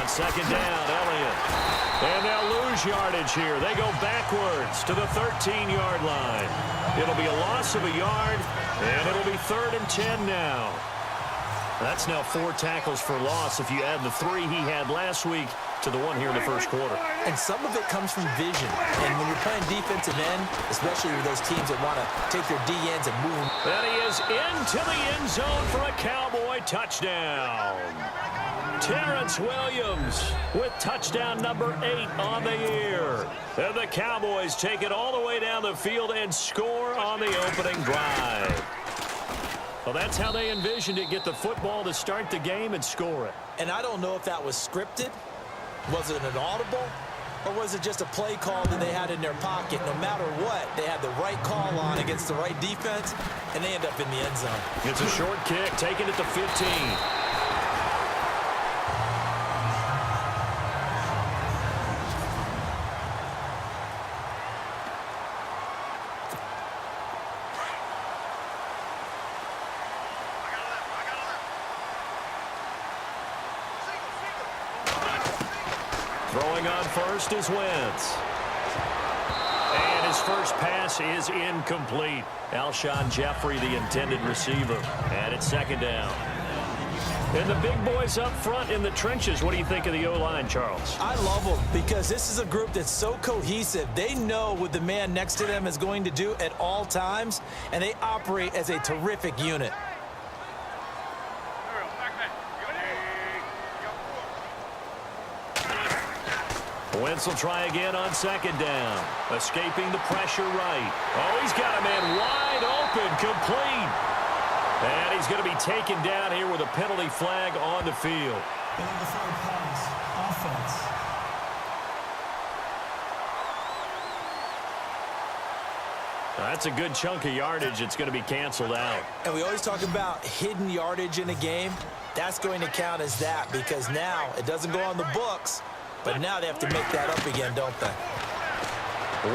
On second down, Elliott. And they'll lose yardage here. They go backwards to the 13-yard line. It'll be a loss of a yard, and it'll be 3rd and 10 now. That's now 4 tackles for loss if you add the 3 he had last week to the 1 here in the first quarter. And some of it comes from vision. And when you're playing defensive end, especially with those teams that want to take their D-ends and move them. And he is into the end zone for a Cowboy touchdown. Terrence Williams with touchdown number 8 on the year. And the Cowboys take it all the way down the field and score on the opening drive. Well, that's how they envisioned it. Get the football to start the game and score it. And I don't know if that was scripted. Was it an audible? Or was it just a play call that they had in their pocket? No matter what, they had the right call on against the right defense, and they end up in the end zone. It's a short kick, taking it to 15. Throwing on first is Wentz. And his first pass is incomplete. Alshon Jeffrey, the intended receiver. And it's second down. And the big boys up front in the trenches. What do you think of the O-line, Charles? I love them because this is a group that's so cohesive. They know what the man next to them is going to do at all times, and they operate as a terrific unit. Wentz will try again on second down. Escaping the pressure right. Oh, he's got a man wide open, complete. And he's going to be taken down here with a penalty flag on the field. Pass, offense. That's a good chunk of yardage. It's going to be canceled out. And we always talk about hidden yardage in a game. That's going to count as that because now it doesn't go on the books. But now they have to make that up again, don't they?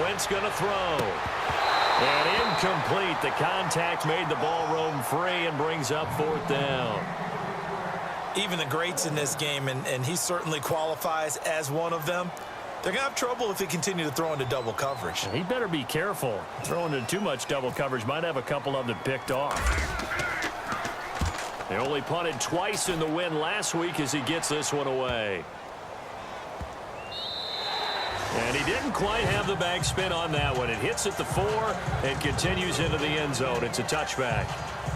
Wentz going to throw. And incomplete. The contact made the ball roam free and brings up 4th down. Even the greats in this game, and he certainly qualifies as one of them, they're going to have trouble if they continue to throw into double coverage. He better be careful. Throwing into too much double coverage might have a couple of them picked off. They only punted twice in the win last week as he gets this one away. And he didn't quite have the backspin on that one. It hits at the 4 and continues into the end zone. It's a touchback.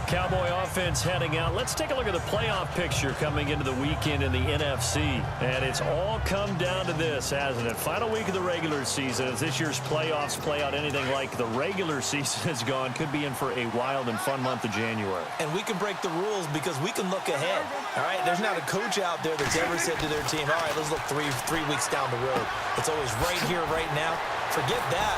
Cowboy offense heading out. Let's take a look at the playoff picture coming into the weekend in the NFC. And it's all come down to this, hasn't it? Final week of the regular season. If this year's playoffs play out anything like the regular season has gone, could be in for a wild and fun month of January. And we can break the rules because we can look ahead. All right, there's not a coach out there that's ever said to their team, all right, let's look three weeks down the road. It's always right here, right now. Forget that.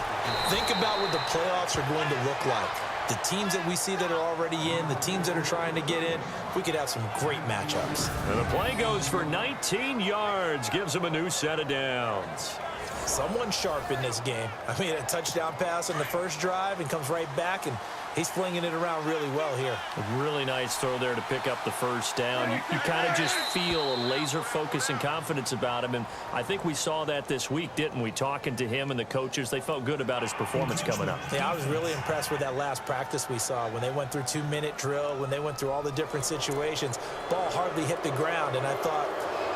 Think about what the playoffs are going to look like. The teams that we see that are already in, the teams that are trying to get in, we could have some great matchups. And the play goes for 19 yards, gives him a new set of downs. Someone sharp in this game. I mean, a touchdown pass on the first drive and comes right back, and he's flinging it around really well here. A really nice throw there to pick up the first down. You kind of just feel a laser focus and confidence about him, and I think we saw that this week, didn't we? Talking to him and the coaches, they felt good about his performance coming up. Yeah, I was really impressed with that last practice we saw when they went through 2-minute drill, when they went through all the different situations. Ball hardly hit the ground, and I thought,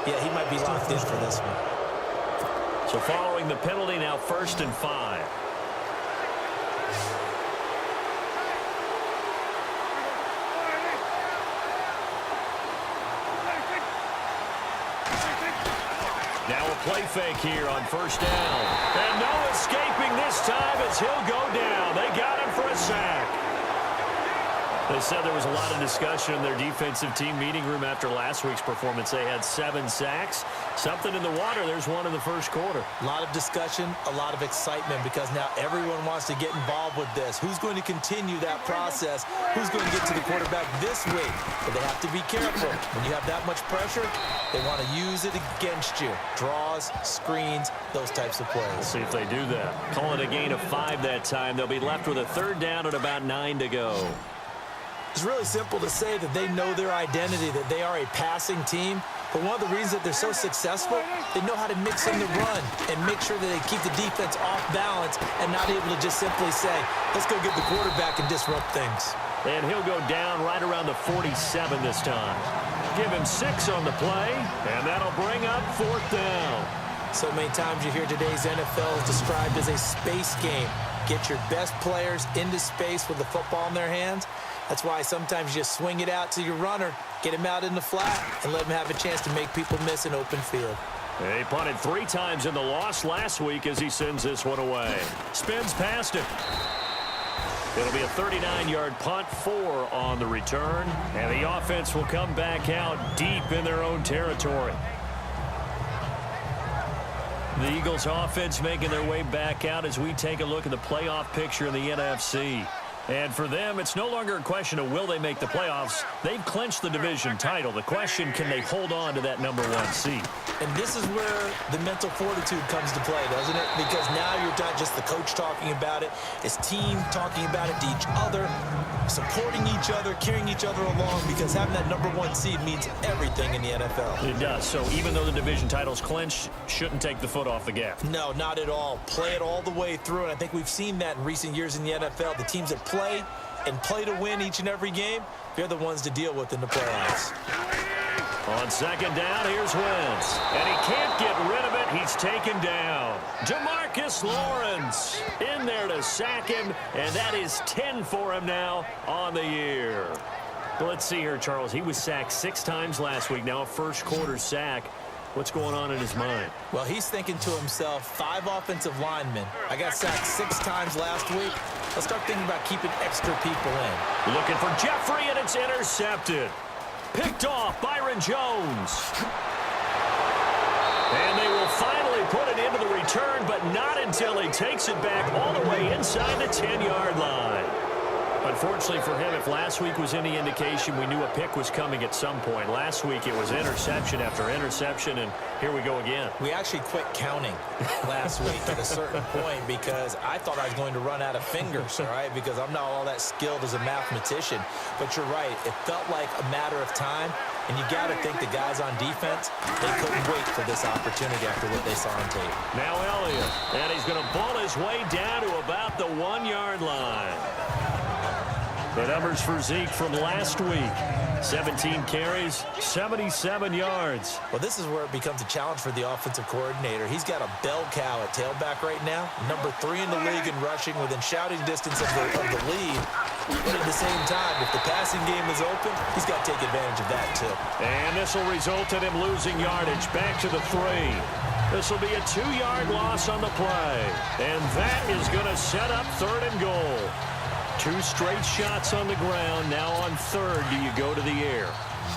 yeah, he might be locked in for this one. So following the penalty, now 1st and 5. Now a play fake here on 1st down. And no escaping this time as he'll go down. They got him for a sack. They said there was a lot of discussion in their defensive team meeting room after last week's performance. They had 7 sacks. Something in the water. There's one in the first quarter. A lot of discussion, a lot of excitement because now everyone wants to get involved with this. Who's going to continue that process? Who's going to get to the quarterback this week? But they have to be careful. When you have that much pressure, they want to use it against you. Draws, screens, those types of plays. We'll see if they do that. Call it a gain of 5 that time. They'll be left with a 3rd down and about 9 to go. It's really simple to say that they know their identity, that they are a passing team. But one of the reasons that they're so successful, they know how to mix in the run and make sure that they keep the defense off balance and not able to just simply say, let's go get the quarterback and disrupt things. And he'll go down right around the 47 this time. Give him 6 on the play, and that'll bring up 4th down. So many times you hear today's NFL is described as a space game. Get your best players into space with the football in their hands. That's why sometimes you just swing it out to your runner, get him out in the flat, and let him have a chance to make people miss an open field. He punted 3 times in the loss last week as he sends this one away. Spins past it. It'll be a 39-yard punt, 4 on the return, and the offense will come back out deep in their own territory. The Eagles offense making their way back out as we take a look at the playoff picture in the NFC. And for them, it's no longer a question of will they make the playoffs. They've clinched the division title. The question, can they hold on to that number 1 seed? And this is where the mental fortitude comes to play, doesn't it? Because now you're not just the coach talking about it, it's team talking about it to each other, supporting each other, carrying each other along, because having that number 1 seed means everything in the NFL. It does. So even though the division title's clinched, shouldn't take the foot off the gas. No, not at all. Play it all the way through, and I think we've seen that in recent years in the NFL. The teams that play and play to win each and every game, they're the ones to deal with in the playoffs. On 2nd down, here's Wentz. And he can't get rid of it. He's taken down. Demarcus Lawrence in there to sack him, and that is 10 for him now on the year. But let's see here, Charles. He was sacked 6 times last week. Now a first-quarter sack. What's going on in his mind? Well, he's thinking to himself, 5 offensive linemen. I got sacked 6 times last week. Let's start thinking about keeping extra people in. Looking for Jeffrey, and it's intercepted. Picked off Byron Jones. And they will finally put it into the return, but not until he takes it back all the way inside the 10-yard line. Unfortunately for him, if last week was any indication, we knew a pick was coming at some point. Last week it was interception after interception, and here we go again. We actually quit counting last week at a certain point because I thought I was going to run out of fingers, all right, because I'm not all that skilled as a mathematician. But you're right. It felt like a matter of time, and you got to think the guys on defense, they couldn't wait for this opportunity after what they saw on tape. Now Elliott, and he's going to ball his way down to about the 1-yard line. The numbers for Zeke from last week. 17 carries, 77 yards. Well, this is where it becomes a challenge for the offensive coordinator. He's got a bell cow at tailback right now. Number 3 in the league in rushing within shouting distance of the lead. But at the same time, if the passing game is open, he's got to take advantage of that too. And this will result in him losing yardage back to the 3. This will be a 2-yard loss on the play. And that is going to set up 3rd and goal. 2 straight shots on the ground. Now on 3rd, do you go to the air?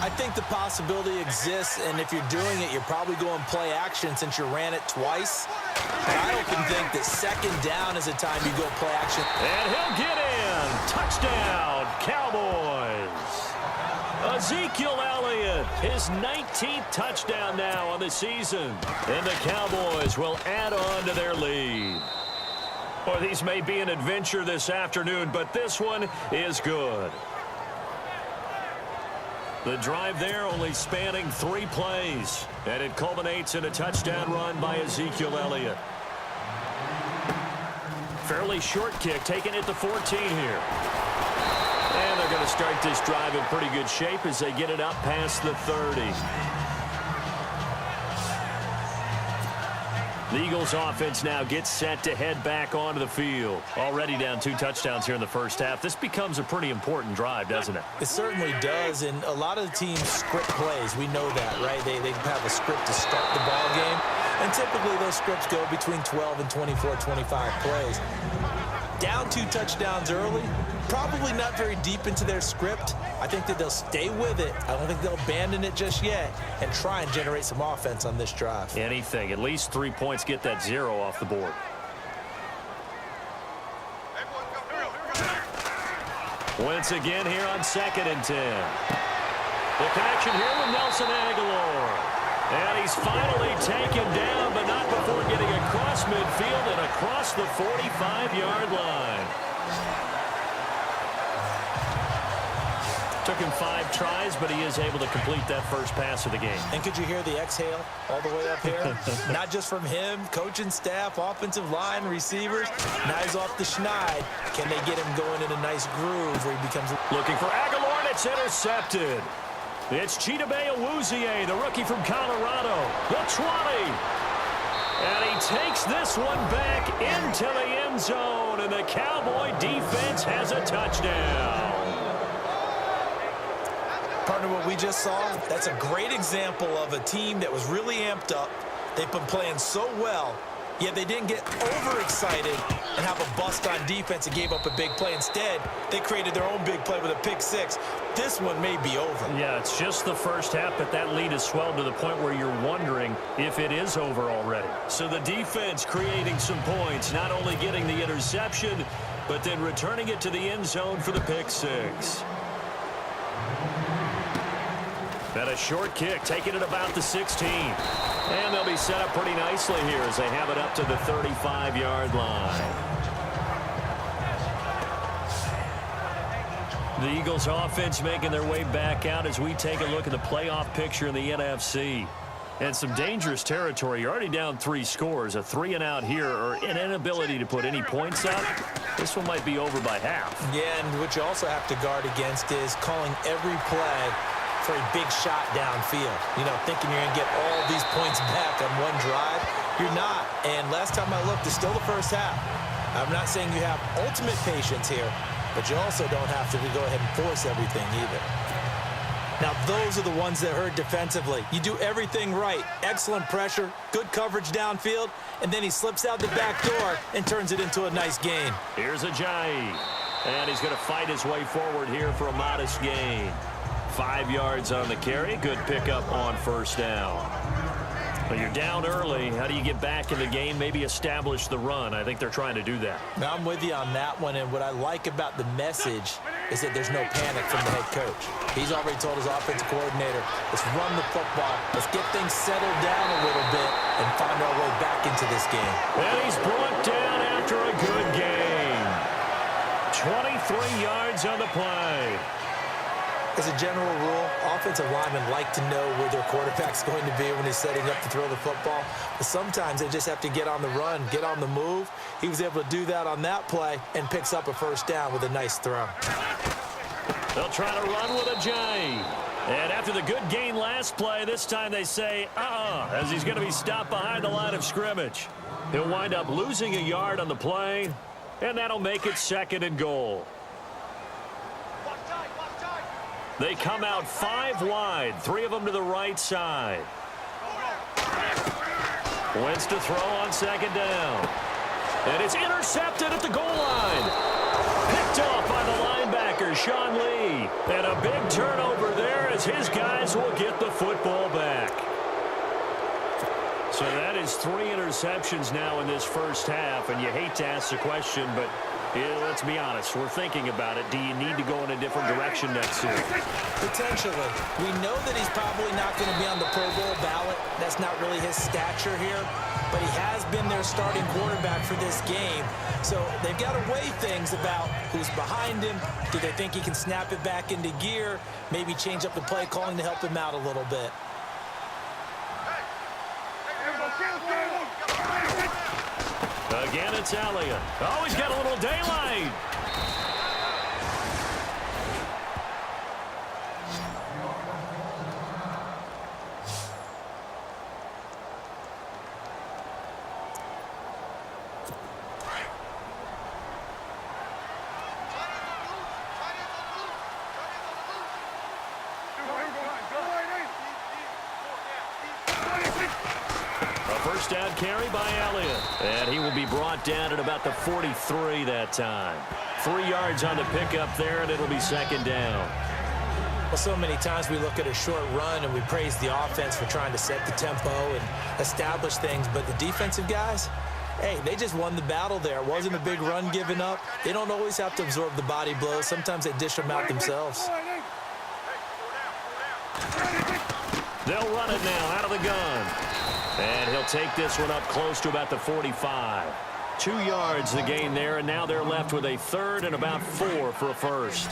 I think the possibility exists, and if you're doing it, you're probably going play action since you ran it twice. But I often think that 2nd down is a time you go play action. And he'll get in. Touchdown, Cowboys. Ezekiel Elliott, his 19th touchdown now on the season. And the Cowboys will add on to their lead. Or these may be an adventure this afternoon, but this one is good. The drive there only spanning 3 plays, and it culminates in a touchdown run by Ezekiel Elliott. Fairly short kick, taking it to 14 here. And they're going to start this drive in pretty good shape as they get it up past the 30. The Eagles offense now gets set to head back onto the field. Already down 2 touchdowns here in the first half. This becomes a pretty important drive, doesn't it? It certainly does, and a lot of the teams script plays. We know that, right? They have a script to start the ball game, and typically those scripts go between 12 and 24, 25 plays. Down 2 touchdowns early, probably not very deep into their script. I think that they'll stay with it. I don't think they'll abandon it just yet and try and generate some offense on this drive. Anything. At least 3 points, get that 0 off the board. Once again here on 2nd and 10. The connection here with Nelson Aguilar. And he's finally taken down, but not before getting across midfield and across the 45-yard line. Took him 5 tries, but he is able to complete that first pass of the game. And could you hear the exhale all the way up here? Not just from him, coaching staff, offensive line, receivers. Now he's off the schneid. Can they get him going in a nice groove where he becomes... Looking for Aguilar, and it's intercepted. It's Chidobe Awuzie, the rookie from Colorado. The 20. And he takes this one back into the end zone, and the Cowboy defense has a touchdown. Partner, what we just saw, that's a great example of a team that was really amped up. They've been playing so well, yet they didn't get overexcited and have a bust on defense and gave up a big play. Instead, they created their own big play with a pick 6. This one may be over. Yeah, it's just the first half, but that lead has swelled to the point where you're wondering if it is over already. So the defense creating some points, not only getting the interception, but then returning it to the end zone for the pick 6. And a short kick, taking it about the 16. And they'll be set up pretty nicely here as they have it up to the 35-yard line. The Eagles offense making their way back out as we take a look at the playoff picture in the NFC. And some dangerous territory. You're already down 3 scores. A 3-and-out here or an inability to put any points up. This one might be over by half. Yeah, and what you also have to guard against is calling every play for a big shot downfield. You know, thinking you're going to get all these points back on one drive. You're not. And last time I looked, it's still the first half. I'm not saying you have ultimate patience here, but you also don't have to go ahead and force everything either. Now, those are the ones that hurt defensively. You do everything right. Excellent pressure, good coverage downfield, and then he slips out the back door and turns it into a nice gain. Here's Ajayi, and he's going to fight his way forward here for a modest gain. 5 yards on the carry. Good pickup on first down. But you're down early. How do you get back in the game? Maybe establish the run. I think they're trying to do that. Now, I'm with you on that one, and what I like about the message is that there's no panic from the head coach. He's already told his offensive coordinator, let's run the football, let's get things settled down a little bit and find our way back into this game. And he's brought down after a good game. 23 yards on the play. As a general rule, offensive linemen like to know where their quarterback's going to be when he's setting up to throw the football. But sometimes they just have to get on the run, get on the move. He was able to do that on that play and picks up a first down with a nice throw. They'll try to run with Ajayi. And after the good gain last play, this time they say, as he's going to be stopped behind the line of scrimmage. He'll wind up losing a yard on the play, and that'll make it 2nd and goal. They come out 5 wide, 3 of them to the right side. Wentz to throw on 2nd down. And it's intercepted at the goal line. Picked off by the linebacker, Sean Lee. And a big turnover there as his guys will get the football back. So that is 3 interceptions now in this first half. And you hate to ask the question, but yeah, let's be honest. We're thinking about it. Do you need to go in a different direction next year? Potentially. We know that he's probably not going to be on the Pro Bowl ballot. That's not really his stature here. But he has been their starting quarterback for this game. So they've got to weigh things about who's behind him. Do they think he can snap it back into gear? Maybe change up the play calling to help him out a little bit. Again, it's Elliott. Oh, he's got a little daylight. First down carry by Elliott. And he will be brought down at about the 43 that time. 3 yards on the pickup there, and it'll be 2nd down. Well, so many times we look at a short run and we praise the offense for trying to set the tempo and establish things. But the defensive guys, hey, they just won the battle there. It wasn't a big run given up. They don't always have to absorb the body blows. Sometimes they dish them out themselves. They'll run it now out of the gun. And he'll take this one up close to about the 45. 2 yards the gain there, and now they're left with a 3rd and about 4 for a first.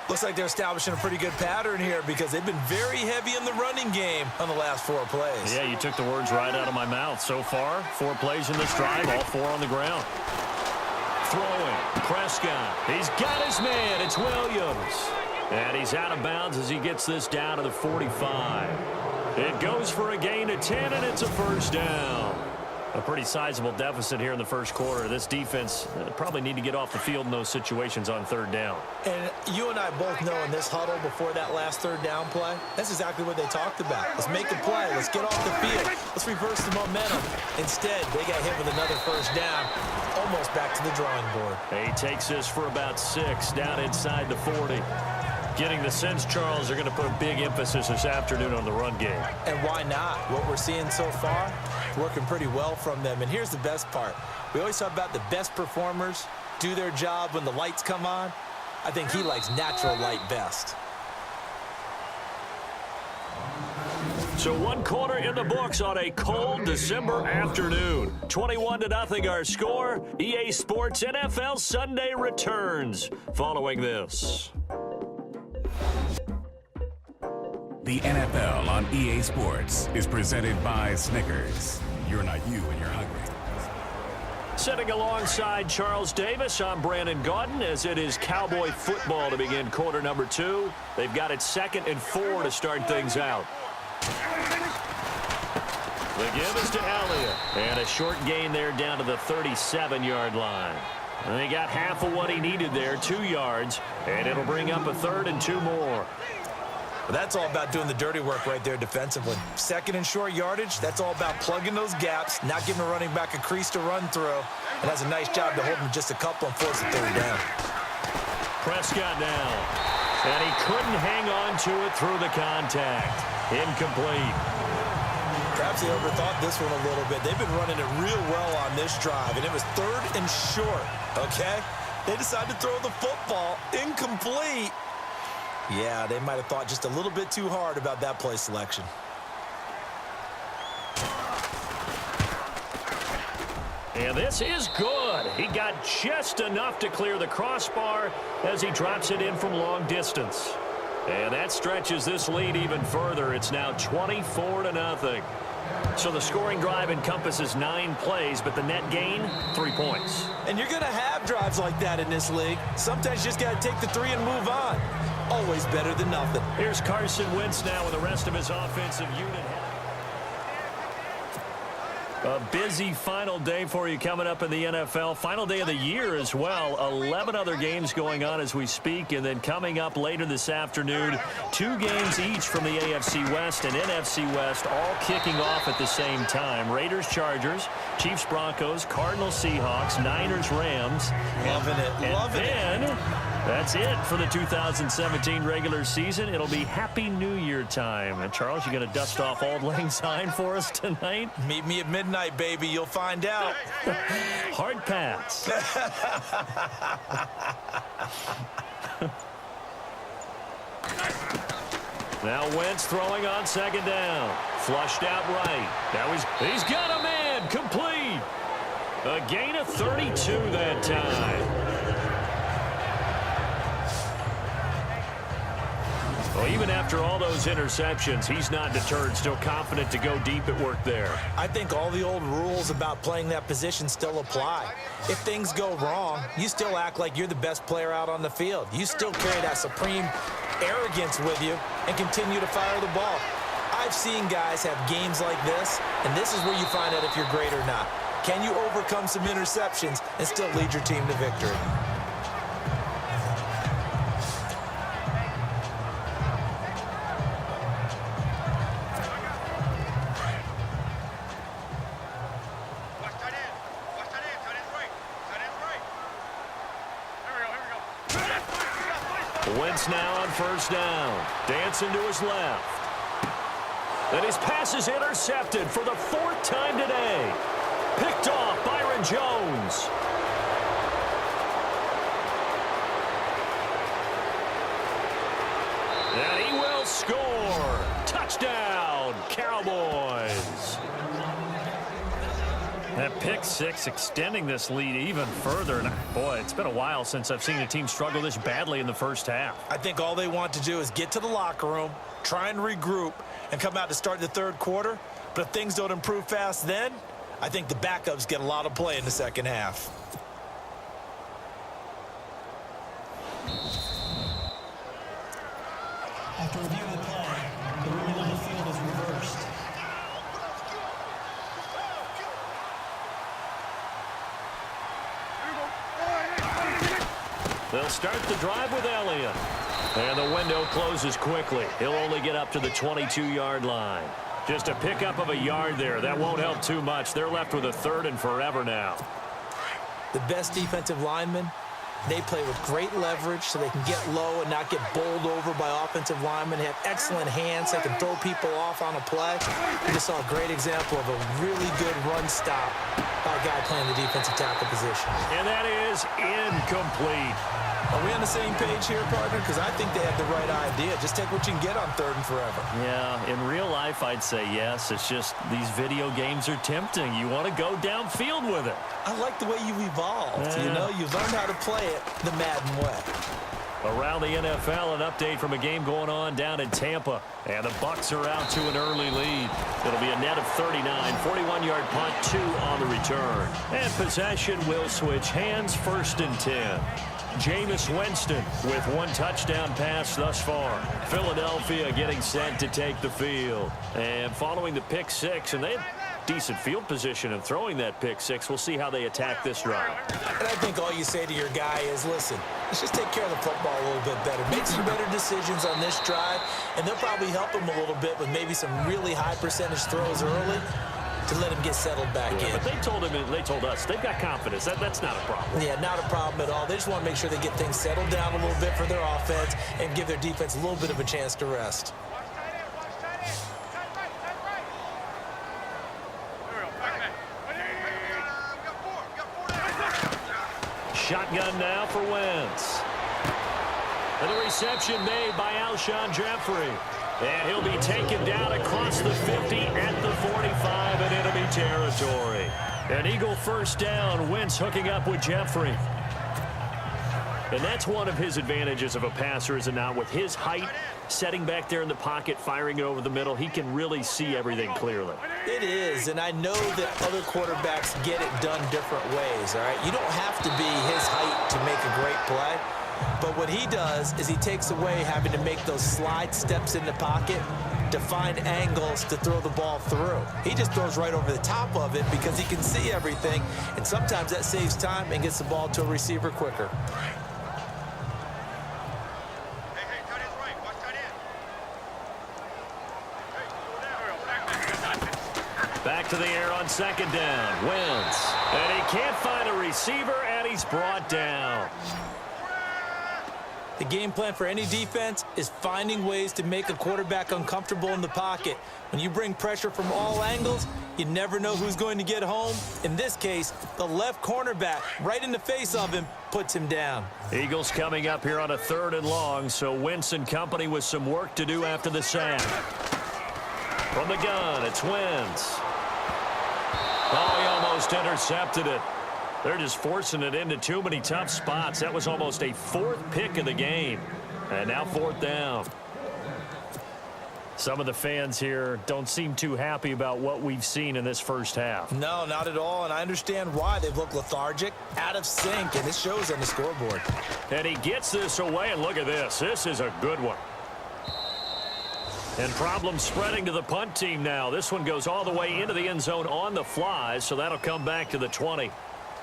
Looks like they're establishing a pretty good pattern here because they've been very heavy in the running game on the last 4 plays. Yeah, you took the words right out of my mouth. So far, 4 plays in this drive, all 4 on the ground. Throwing, Prescott. He's got his man. It's Williams. And he's out of bounds as he gets this down to the 45. It goes for a gain of 10, and it's a first down. A pretty sizable deficit here in the first quarter. This defense probably need to get off the field in those situations on 3rd down. And you and I both know in this huddle before that last 3rd down play, that's exactly what they talked about. Let's make a play. Let's get off the field. Let's reverse the momentum. Instead, they got hit with another first down, almost back to the drawing board. He takes this for about 6 down inside the 40. Getting the sense, Charles, they're going to put a big emphasis this afternoon on the run game. And why not? What we're seeing so far, working pretty well from them. And here's the best part. We always talk about the best performers do their job when the lights come on. I think he likes natural light best. So 1 quarter in the books on a cold December afternoon. 21-0 our score. EA Sports NFL Sunday returns following this. The NFL on EA Sports is presented by Snickers. You're not you when you're hungry. Sitting alongside Charles Davis, I'm Brandon Gaudin as it is Cowboy football to begin quarter number 2. They've got it 2nd and 4 to start things out. The give is to Elliott. And a short gain there down to the 37-yard line. And they got half of what he needed there, 2 yards. And it'll bring up a 3rd and 2 more. Well, that's all about doing the dirty work right there defensively. 2nd and short yardage, that's all about plugging those gaps, not giving a running back a crease to run through. And that's a nice job to hold him just a couple and force the 3rd down. Prescott now. And he couldn't hang on to it through the contact. Incomplete. Perhaps they overthought this one a little bit. They've been running it real well on this drive, and it was 3rd and short, okay? They decided to throw the football incomplete. Yeah, they might have thought just a little bit too hard about that play selection. And this is good. He got just enough to clear the crossbar as he drops it in from long distance. And that stretches this lead even further. It's now 24-0. So the scoring drive encompasses 9 plays, but the net gain, 3 points. And you're going to have drives like that in this league. Sometimes you just got to take the 3 and move on. Always better than nothing. Here's Carson Wentz now with the rest of his offensive unit. A busy final day for you coming up in the NFL. Final day of the year as well. 11 other games going on as we speak. And then coming up later this afternoon, 2 games each from the AFC West and NFC West, all kicking off at the same time. Raiders, Chargers, Chiefs, Broncos, Cardinals, Seahawks, Niners, Rams. Loving it. Loving it. That's it for the 2017 regular season. It'll be Happy New Year time. And Charles, you going to dust off Auld Lang Syne for us tonight? Meet me at midnight, baby. You'll find out. Hard pass. Now Wentz throwing on 2nd down. Flushed out right. Now he's got a man. Complete. A gain of 32 that time. Well, even after all those interceptions, he's not deterred, still confident to go deep at work there. I think all the old rules about playing that position still apply. If things go wrong, you still act like you're the best player out on the field. You still carry that supreme arrogance with you and continue to fire the ball. I've seen guys have games like this, and this is where you find out if you're great or not. Can you overcome some interceptions and still lead your team to victory? Wentz now on 1st down. Dancing to his left. And his pass is intercepted for the 4th time today. Picked off Byron Jones. And he will score. Touchdown, Cowboys. That pick six extending this lead even further. And boy, it's been a while since I've seen a team struggle this badly in the first half. I think all they want to do is get to the locker room, try and regroup, and come out to start the third quarter. But if things don't improve fast then, I think the backups get a lot of play in the second half. After reviewing the play, the ruling on the field is reversed. They'll start the drive with Elliott. And the window closes quickly. He'll only get up to the 22-yard line. Just a pickup of a yard there. That won't help too much. They're left with a third and forever now. The best defensive linemen, they play with great leverage so they can get low and not get bowled over by offensive linemen. They have excellent hands. They can throw people off on a play. We just saw a great example of a really good run stop by a guy playing the defensive tackle position. And that is incomplete. Are we on the same page here, partner? Because I think they have the right idea. Just take what you can get on third and forever. Yeah, in real life, I'd say yes. It's just these video games are tempting. You want to go downfield with it. I like the way you've evolved. Yeah. You know, you've learned how to play it the Madden way. Around the NFL, an update from a game going on down in Tampa. And the Bucs are out to an early lead. It'll be a net of 39, 41-yard punt, 2 on the return. And possession will switch hands, 1st and 10. Jameis Winston with 1 touchdown pass thus far. Philadelphia getting set to take the field. And following the pick six, and they had decent field position in throwing that pick six. We'll see how they attack this drive. And I think all you say to your guy is, listen, let's just take care of the football a little bit better. Make some better decisions on this drive, and they'll probably help him a little bit with maybe some really high percentage throws early to let him get settled back in. But they told us, they've got confidence. That's not a problem. Yeah, not a problem at all. They just want to make sure they get things settled down a little bit for their offense and give their defense a little bit of a chance to rest. Shotgun now for Wentz. And the reception made by Alshon Jeffrey. And he'll be taken down across the 50 at the 45 in enemy territory. An Eagle first down. Wentz hooking up with Jeffrey. And that's one of his advantages of a passer, is it not? With his height, setting back there in the pocket, firing it over the middle, he can really see everything clearly. It is, and I know that other quarterbacks get it done different ways, all right? You don't have to be his height to make a great play. But what he does is he takes away having to make those slide steps in the pocket to find angles to throw the ball through. He just throws right over the top of it because he can see everything, and sometimes that saves time and gets the ball to a receiver quicker. Back to the air on 2nd down. Wentz. And he can't find a receiver, and he's brought down. The game plan for any defense is finding ways to make a quarterback uncomfortable in the pocket. When you bring pressure from all angles, you never know who's going to get home. In this case, the left cornerback, right in the face of him, puts him down. Eagles coming up here on a 3rd and long, so Wentz and company with some work to do after the sack. From the gun, it's Wentz. Oh, he almost intercepted it. They're just forcing it into too many tough spots. That was almost a 4th pick of the game. And now 4th down. Some of the fans here don't seem too happy about what we've seen in this first half. No, not at all, and I understand why. They've looked lethargic, out of sync, and it shows on the scoreboard. And he gets this away, and look at this. This is a good one. And problems spreading to the punt team now. This one goes all the way into the end zone on the fly, so that'll come back to the 20.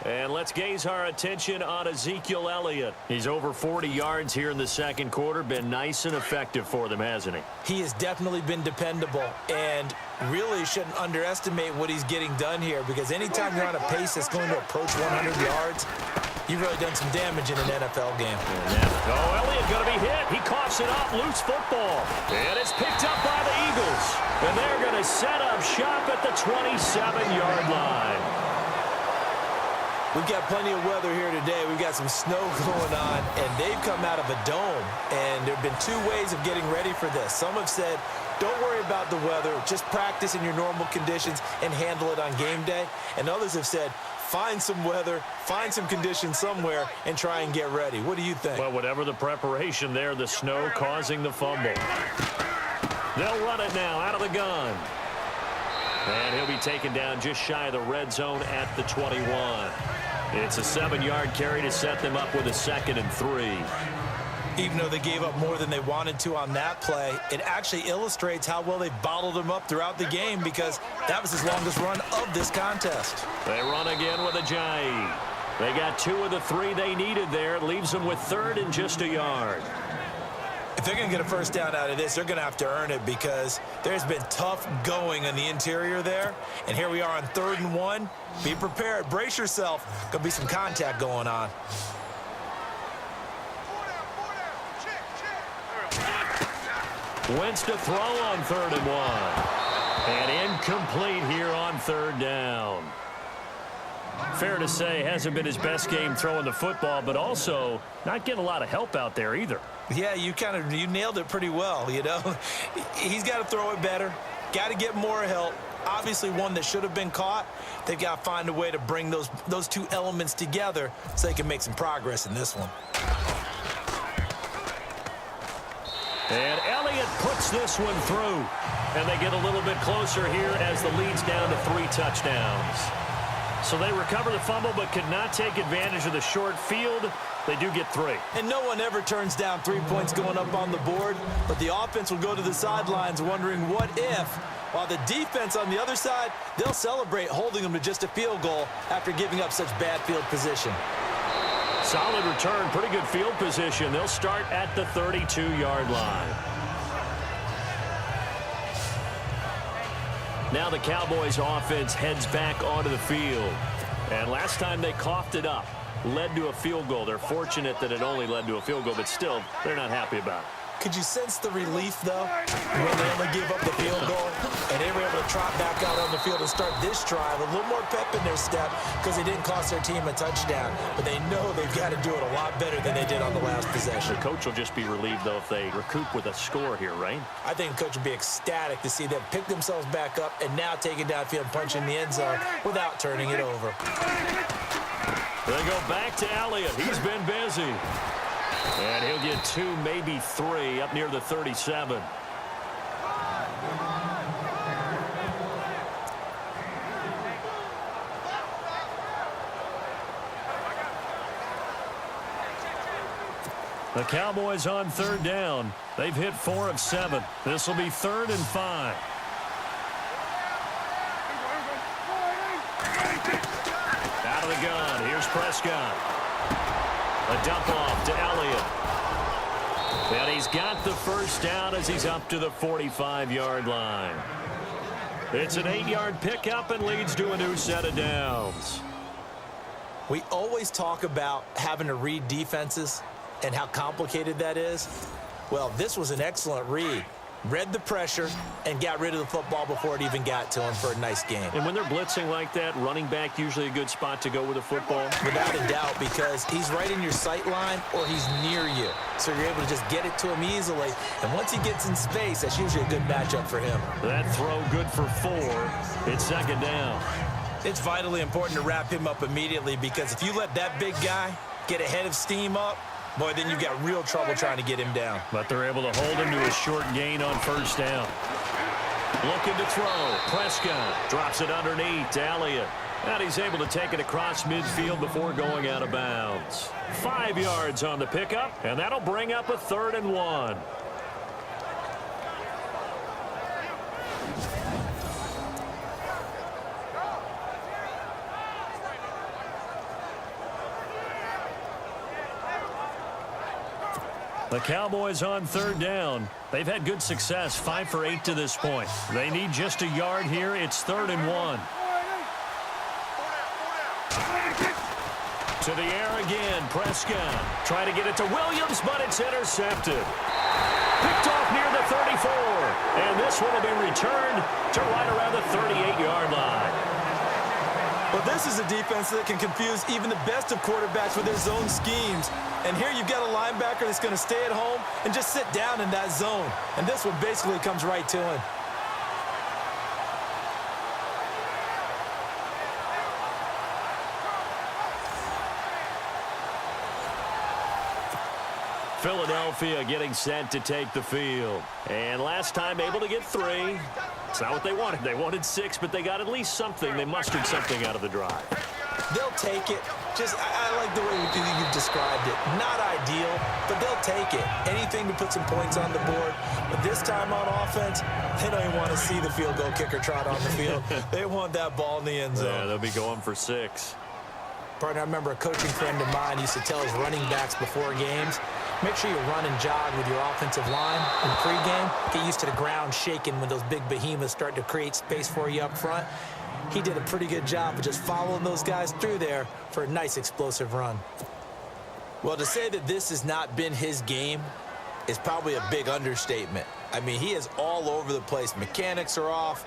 And let's gaze our attention on Ezekiel Elliott. He's over 40 yards here in the second quarter. Been nice and effective for them, hasn't he? He has definitely been dependable, and really shouldn't underestimate what he's getting done here, because anytime you're on a pace that's going to approach 100 yards, you've really done some damage in an NFL game. Oh, Elliott going to be hit. He coughs it up. Loose football. And it's picked up by the Eagles. And they're going to set up shop at the 27-yard line. We've got plenty of weather here today. We've got some snow going on, and they've come out of a dome. And there have been two ways of getting ready for this. Some have said, don't worry about the weather. Just practice in your normal conditions and handle it on game day. And others have said, find some weather, find some conditions somewhere, and try and get ready. What do you think? Well, whatever the preparation there, the snow causing the fumble. They'll run it now out of the gun. And he'll be taken down just shy of the red zone at the 21. It's a 7-yard carry to set them up with a 2nd and 3. Even though they gave up more than they wanted to on that play, it actually illustrates how well they bottled them up throughout the game because that was his longest run of this contest. They run again with Ajayi. They got 2 of the 3 they needed there. It leaves them with 3rd and just a yard. If they're going to get a first down out of this, they're going to have to earn it because there's been tough going in the interior there. And here we are on 3rd and 1. Be prepared. Brace yourself. Going to be some contact going on. Wentz to throw on 3rd and 1. And incomplete here on 3rd down. Fair to say, hasn't been his best game throwing the football, but also not getting a lot of help out there either. Yeah, you nailed it pretty well, you know. He's got to throw it better. Got to get more help. Obviously one that should have been caught. They've got to find a way to bring those two elements together so they can make some progress in this one. And Elliott puts this one through. And they get a little bit closer here as the lead's down to 3 touchdowns. So they recover the fumble but could not take advantage of the short field. They do get 3. And no one ever turns down 3 points going up on the board, but the offense will go to the sidelines wondering what if, while the defense on the other side, they'll celebrate holding them to just a field goal after giving up such bad field position. Solid return, pretty good field position. They'll start at the 32-yard line. Now the Cowboys offense heads back onto the field. And last time they coughed it up, led to a field goal. They're fortunate that it only led to a field goal, but still, they're not happy about it. Could you sense the relief, though, when they only gave up the field goal and they were able to trot back out on the field and start this drive a little more pep in their step because they didn't cost their team a touchdown, but they know they've got to do it a lot better than they did on the last possession. The coach will just be relieved, though, if they recoup with a score here, right? I think the coach would be ecstatic to see them pick themselves back up and now take it downfield and punch in the end zone without turning it over. They go back to Elliott. He's been busy. And he'll get 2, maybe 3 up near the 37. The Cowboys on 3rd down. They've hit 4 of 7. This will be 3rd and 5. Out of the gun. Here's Prescott. A dump off to Elliott. And he's got the first down as he's up to the 45-yard line. It's an 8-yard pickup and leads to a new set of downs. We always talk about having to read defenses and how complicated that is. Well, this was an excellent read. Read the pressure and got rid of the football before it even got to him for a nice game. And when they're blitzing like that, running back usually a good spot to go with the football? Without a doubt, because he's right in your sight line or he's near you. So you're able to just get it to him easily. And once he gets in space, that's usually a good matchup for him. That throw good for 4. It's 2nd down. It's vitally important to wrap him up immediately because if you let that big guy get a head of steam up, boy, then you've got real trouble trying to get him down. But they're able to hold him to a short gain on 1st down. Looking to throw. Prescott drops it underneath to Elliott. And he's able to take it across midfield before going out of bounds. 5 yards on the pickup, and that'll bring up a 3rd and 1. The Cowboys on 3rd down. They've had good success, 5 for 8 to this point. They need just a yard here. It's 3rd and 1. To the air again, Prescott. Trying to get it to Williams, but it's intercepted. Picked off near the 34. And this one will be returned to right around the 38-yard line. Well, this is a defense that can confuse even the best of quarterbacks with their zone schemes. And here you've got a linebacker that's going to stay at home and just sit down in that zone. And this one basically comes right to him. Philadelphia getting set to take the field. And last time able to get 3. It's not what they wanted. They wanted 6, but they got at least something. They mustered something out of the drive. They'll take it. I like the way you've described it. Not ideal, but they'll take it. Anything to put some points on the board. But this time on offense, they don't even want to see the field goal kicker trot on the field. They want that ball in the end zone. Yeah, they'll be going for 6. Partner, I remember a coaching friend of mine used to tell his running backs before games, make sure you run and jog with your offensive line in pregame. Get used to the ground shaking when those big behemoths start to create space for you up front. He did a pretty good job of just following those guys through there for a nice explosive run. Well, to say that this has not been his game is probably a big understatement. I mean, he is all over the place. Mechanics are off,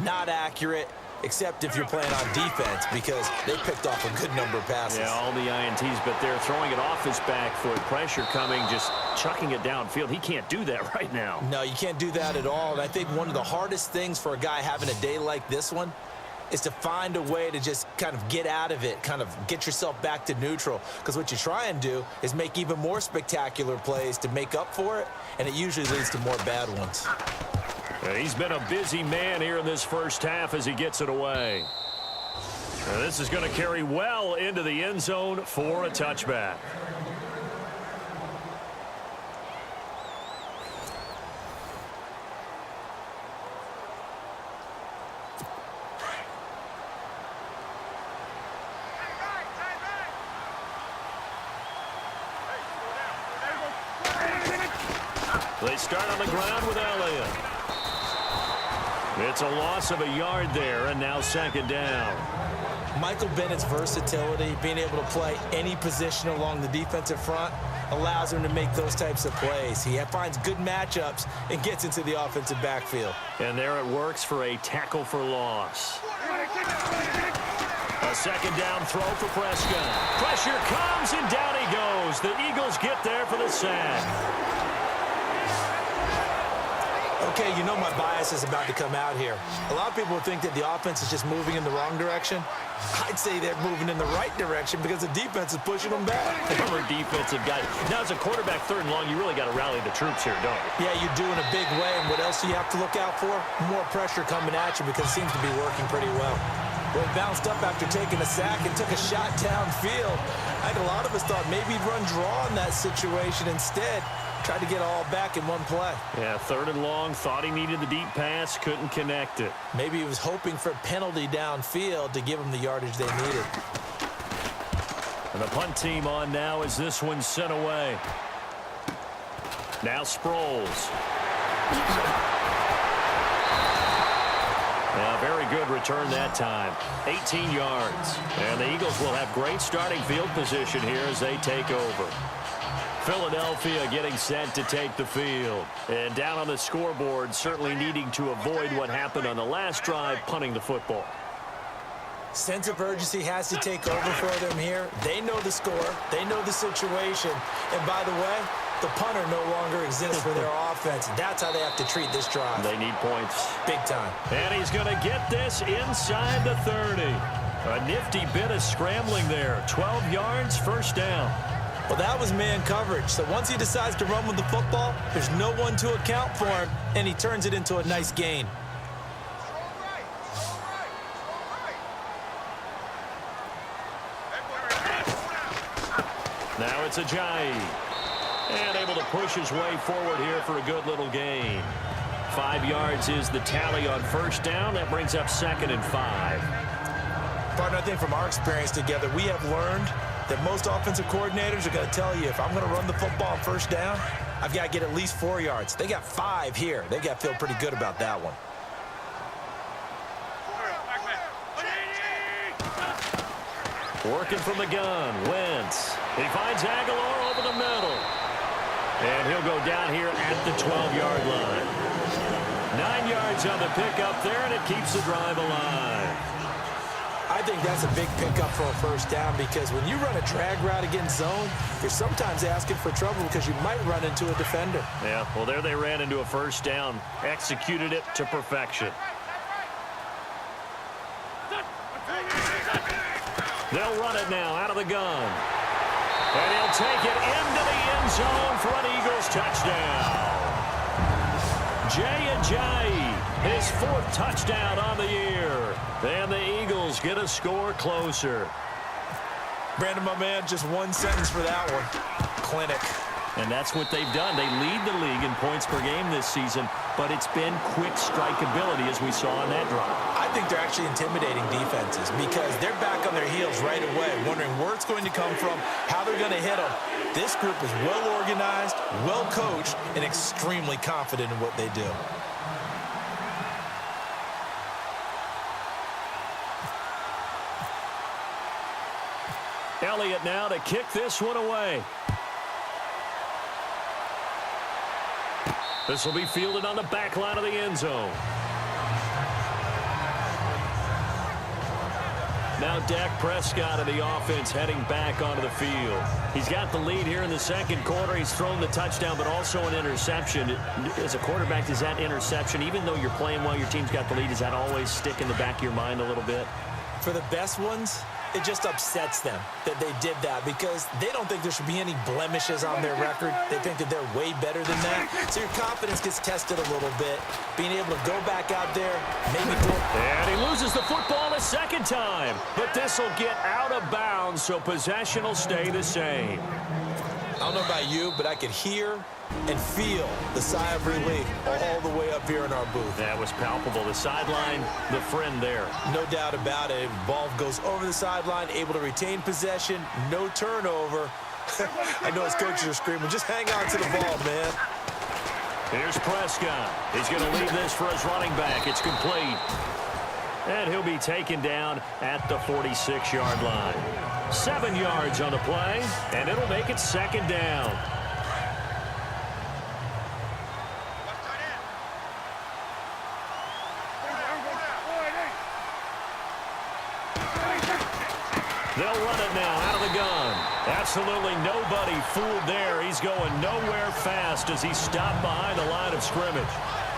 not accurate, except if you're playing on defense, because they picked off a good number of passes. Yeah, all the INTs, but they're throwing it off his back foot. Pressure coming, just chucking it downfield. He can't do that right now. No, you can't do that at all. And I think one of the hardest things for a guy having a day like this one is to find a way to just kind of get out of it, kind of get yourself back to neutral. Because what you try and do is make even more spectacular plays to make up for it, and it usually leads to more bad ones. He's been a busy man here in this first half as he gets it away. Now this is going to carry well into the end zone for a touchback. They start on the ground with Elliott. It's a loss of a yard there, and now second down. Michael Bennett's versatility, being able to play any position along the defensive front, allows him to make those types of plays. He finds good matchups and gets into the offensive backfield. And there it works for a tackle for loss. A second down throw for Prescott. Pressure comes, and down he goes. The Eagles get there for the sack. Okay, you know my bias is about to come out here. A lot of people think that the offense is just moving in the wrong direction. I'd say they're moving in the right direction because the defense is pushing them back. Former defensive guy. Now, as a quarterback, 3rd and long, you really got to rally the troops here, don't you? Yeah, you do in a big way. And what else do you have to look out for? More pressure coming at you because it seems to be working pretty well. Well, he bounced up after taking a sack and took a shot downfield. I think a lot of us thought maybe he'd run draw in that situation instead. Tried to get all back in one play. Yeah, 3rd and long, thought he needed the deep pass, couldn't connect it. Maybe he was hoping for a penalty downfield to give him the yardage they needed. And the punt team on now as this one's sent away. Now Sproles. Yeah, very good return that time. 18 yards. And the Eagles will have great starting field position here as they take over. Philadelphia getting set to take the field. And down on the scoreboard, certainly needing to avoid what happened on the last drive, punting the football. Sense of urgency has to take over for them here. They know the score. They know the situation. And by the way, the punter no longer exists for their offense. That's how they have to treat this drive. They need points. Big time. And he's going to get this inside the 30. A nifty bit of scrambling there. 12 yards, first down. Well, that was man coverage. So once he decides to run with the football, there's no one to account for him, and he turns it into a nice gain. Now it's Ajayi. And able to push his way forward here for a good little gain. 5 yards is the tally on first down. That brings up 2nd and 5. Partner, I think from our experience together, we have learned that most offensive coordinators are going to tell you, if I'm going to run the football on first down, I've got to get at least 4 yards. They got 5 here. They got to feel pretty good about that one. Working from the gun, Wentz. He finds Aguilar over the middle. And he'll go down here at the 12-yard line. 9 yards on the pickup there, and it keeps the drive alive. I think that's a big pickup for a first down because when you run a drag route against zone, you're sometimes asking for trouble because you might run into a defender. Yeah, well, there they ran into a first down. Executed it to perfection. They'll run it now out of the gun. And he'll take it into the end zone for an Eagles touchdown. Jay, his 4th touchdown on the year. And the Eagles get a score closer. Brandon, my man, just one sentence for that one. Clinic. And that's what they've done. They lead the league in points per game this season, but it's been quick strikeability as we saw on that drive. I think they're actually intimidating defenses because they're back on their heels right away, wondering where it's going to come from, how they're going to hit them. This group is well organized, well coached, and extremely confident in what they do. Elliott now to kick this one away. This will be fielded on the back line of the end zone. Now Dak Prescott of the offense heading back onto the field. He's got the lead here in the second quarter. He's thrown the touchdown, but also an interception. As a quarterback, does that interception, even though you're playing well, your team's got the lead, does that always stick in the back of your mind a little bit? For the best ones, it just upsets them that they did that because they don't think there should be any blemishes on their record. They think that they're way better than that. So your confidence gets tested a little bit. Being able to go back out there, maybe do it. And he loses the football a second time. But this will get out of bounds, so possession will stay the same. I don't know about you, but I could hear and feel the sigh of relief all the way up here in our booth. That was palpable. The sideline, the friend there. No doubt about it. Ball goes over the sideline, able to retain possession, no turnover. I know his coaches are screaming, just hang on to the ball, man. Here's Prescott. He's going to leave this for his running back. It's complete. And he'll be taken down at the 46-yard line. 7 yards on the play, and it'll make it second down. They'll run it now out of the gun. Absolutely nobody fooled there. He's going nowhere fast as he's stopped behind the line of scrimmage.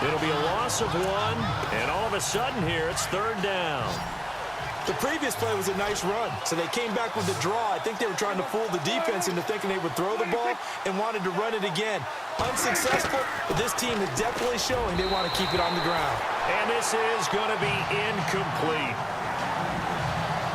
It'll be a loss of 1, and all of a sudden here it's third down. The previous play was a nice run, so they came back with the draw. I think they were trying to fool the defense into thinking they would throw the ball and wanted to run it again. Unsuccessful, but this team is definitely showing they want to keep it on the ground. And this is going to be incomplete.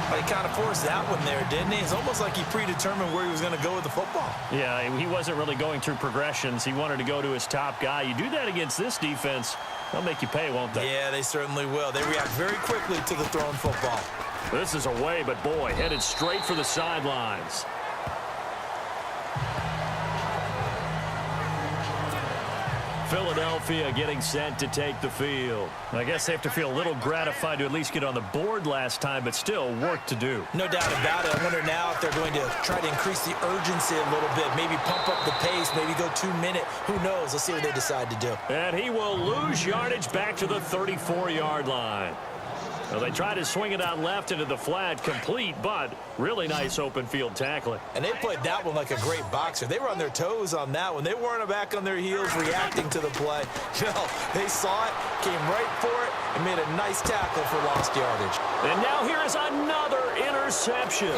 But he kind of forced that one there, didn't he? It's almost like he predetermined where he was going to go with the football. Yeah, he wasn't really going through progressions. He wanted to go to his top guy. You do that against this defense, they'll make you pay, won't they? Yeah, they certainly will. They react very quickly to the thrown football. This is away, but boy, headed straight for the sidelines. Philadelphia getting set to take the field. I guess they have to feel a little gratified to at least get on the board last time, but still work to do. No doubt about it. I wonder now if they're going to try to increase the urgency a little bit, maybe pump up the pace, maybe go 2 minute. Who knows? Let's see what they decide to do. And he will lose yardage back to the 34-yard line. Well, they try to swing it out left into the flat, complete, but really nice open field tackling. And they played that one like a great boxer. They were on their toes on that one. They weren't back on their heels reacting to the play. No, they saw it, came right for it, and made a nice tackle for lost yardage. And now here is another interception.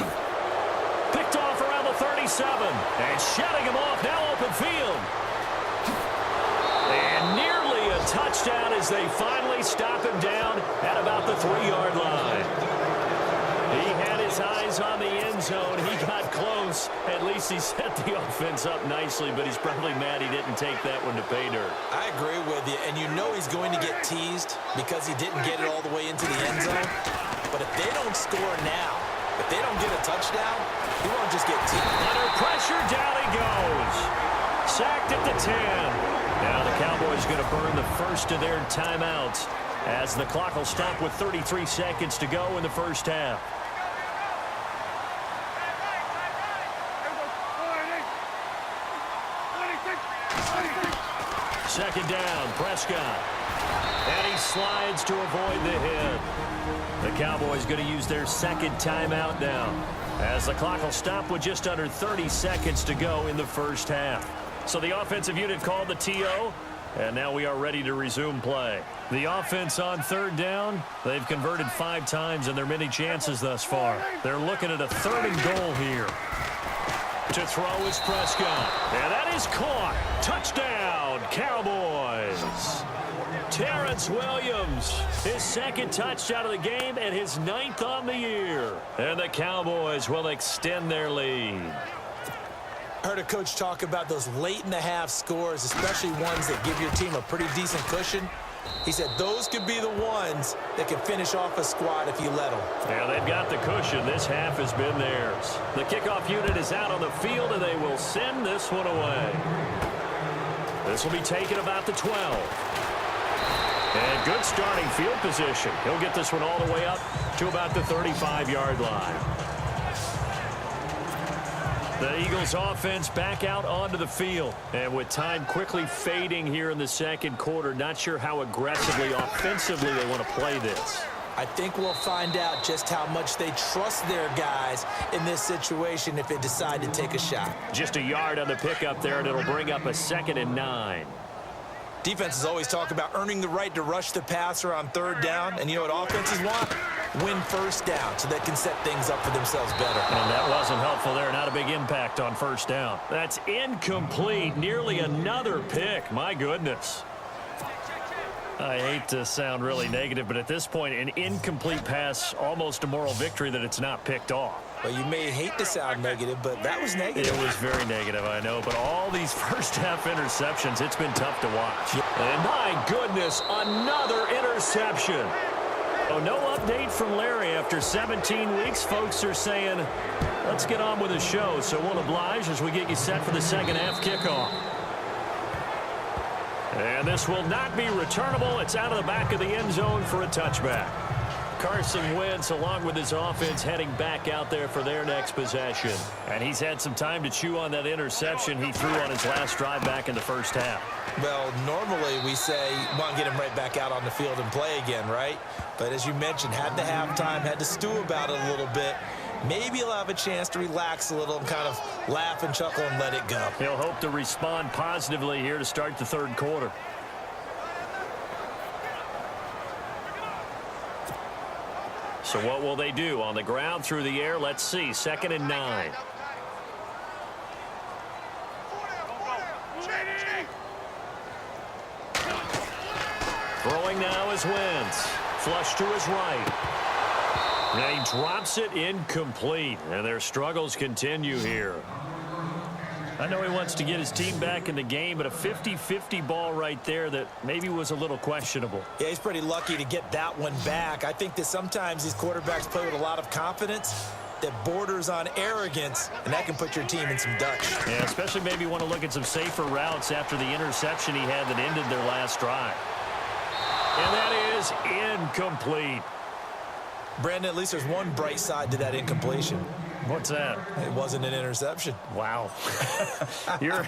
Picked off around the 37, and shutting him off, now open field. And nearly a touchdown as they finally stop him down at about the 3-yard line. He had his eyes on the end zone. He got close. At least he set the offense up nicely, but he's probably mad he didn't take that one to pay dirt. I agree with you, and you know he's going to get teased because he didn't get it all the way into the end zone. But if they don't score now, if they don't get a touchdown, he won't just get teased. Under pressure, down he goes. Sacked at the 10. Now the Cowboys going to burn the first of their timeouts as the clock will stop with 33 seconds to go in the first half. second down. Prescott. And he slides to avoid the hit. The Cowboys going to use their second timeout now, as the clock will stop with just under 30 seconds to go in the first half. So the offensive unit called the TO, and now we are ready to resume play. The offense on third down, they've converted 5 times in their many chances thus far. They're looking at a 3rd and goal here. To throw is Prescott. And that is caught. Touchdown, Cowboys. Terrence Williams, his 2nd touchdown of the game and his 9th on the year. And the Cowboys will extend their lead. I heard a coach talk about those late-in-the-half scores, especially ones that give your team a pretty decent cushion. He said those could be the ones that can finish off a squad if you let them. Yeah, they've got the cushion. This half has been theirs. The kickoff unit is out on the field, and they will send this one away. This will be taken about the 12. And good starting field position. He'll get this one all the way up to about the 35-yard line. The Eagles offense back out onto the field. And with time quickly fading here in the second quarter, not sure how aggressively, offensively they want to play this. I think we'll find out just how much they trust their guys in this situation if they decide to take a shot. Just a yard on the pickup there, and it'll bring up a 2nd and 9. Defenses always talk about earning the right to rush the passer on third down. And you know what offenses want? Win first down so they can set things up for themselves better. And that wasn't helpful there. Not a big impact on first down. That's incomplete. Nearly another pick. My goodness. I hate to sound really negative, but at this point, an incomplete pass, almost a moral victory that it's not picked off. Well, you may hate to sound negative, but that was negative. It was very negative, I know. But all these first-half interceptions, it's been tough to watch. And my goodness, another interception. Oh, no update from Larry after 17 weeks. Folks are saying, let's get on with the show. So we'll oblige as we get you set for the second-half kickoff. And this will not be returnable. It's out of the back of the end zone for a touchback. Carson Wentz, along with his offense, heading back out there for their next possession. And he's had some time to chew on that interception he threw on his last drive back in the first half. Well, normally we say, want to get him right back out on the field and play again, right? But as you mentioned, had the halftime, had to stew about it a little bit. Maybe he'll have a chance to relax a little and kind of laugh and chuckle and let it go. He'll hope to respond positively here to start the third quarter. So what will they do? On the ground, through the air, let's see. 2nd and 9. Throwing now is Wentz. Flush to his right. And he drops it incomplete. And their struggles continue here. I know he wants to get his team back in the game, but a 50-50 ball right there that maybe was a little questionable. Yeah, he's pretty lucky to get that one back. I think that sometimes these quarterbacks play with a lot of confidence that borders on arrogance, and that can put your team in some Dutch. Yeah, especially maybe want to look at some safer routes after the interception he had that ended their last drive. And that is incomplete. Brandon, at least there's one bright side to that incompletion. What's that? It wasn't an interception. Wow. You're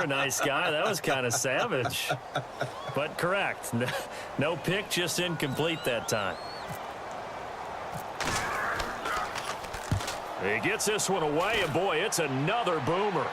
a nice guy. That was kind of savage. But correct. No pick, just incomplete that time. He gets this one away, and boy, it's another boomer.